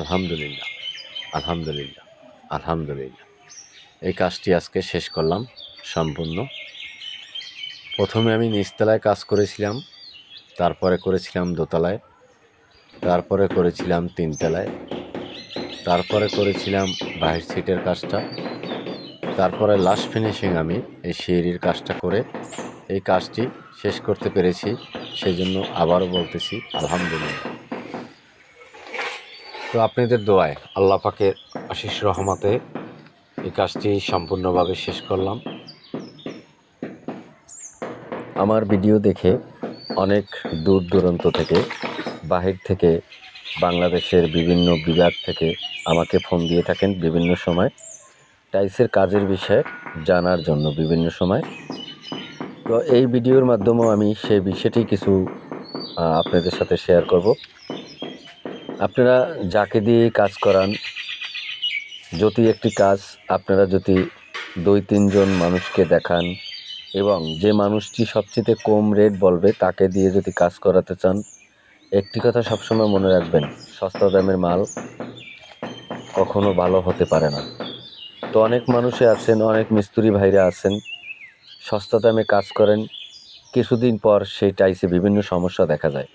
আলহামদুলিল্লাহ, আলহামদুলিল্লাহ, আলহামদুলিল্লাহ। এই কাজটি আজকে শেষ করলাম সম্পূর্ণ। প্রথমে আমি নিচতলায় কাজ করেছিলাম, তারপরে করেছিলাম দোতলায়, তারপরে করেছিলাম তিনতলায়, তারপরে করেছিলাম বাহির সিটের কাজটা, তারপরে লাস্ট ফিনিশিং আমি এই সিঁড়ির কাজটা করে এই কাজটি শেষ করতে পেরেছি। সেজন্য আবারও বলতেছি আলহামদুলিল্লাহ। তো আপনাদের দোয়ায়, আল্লাহ পাকের আশিস রহমতে এই কাজটি সম্পূর্ণভাবে শেষ করলাম। আমার ভিডিও দেখে অনেক দূর দূরান্ত থেকে, বাহির থেকে, বাংলাদেশের বিভিন্ন বিভাগ থেকে আমাকে ফোন দিয়ে থাকেন বিভিন্ন সময় টাইলসের কাজের বিষয়ে জানার জন্য বিভিন্ন সময়। তো এই ভিডিওর মাধ্যমেও আমি সেই বিষয়টি কিছু আপনাদের সাথে শেয়ার করব। আপনারা যাকে দিয়ে কাজ করান, যদি একটি কাজ আপনারা যদি 2-3 জন মানুষকে দেখান এবং যে মানুষটি সবচেয়ে কম রেট বলবে তাকে দিয়ে যদি কাজ করাতে চান, একটি কথা সবসময় মনে রাখবেন, সস্তা দামের মাল কখনো ভালো হতে পারে না। তো অনেক মানুষে আছেন, অনেক মিস্ত্রি ভাইরা আছেন, সস্তা দামে কাজ করেন, কিছুদিন পর সেই টাইলসে বিভিন্ন সমস্যা দেখা যায়।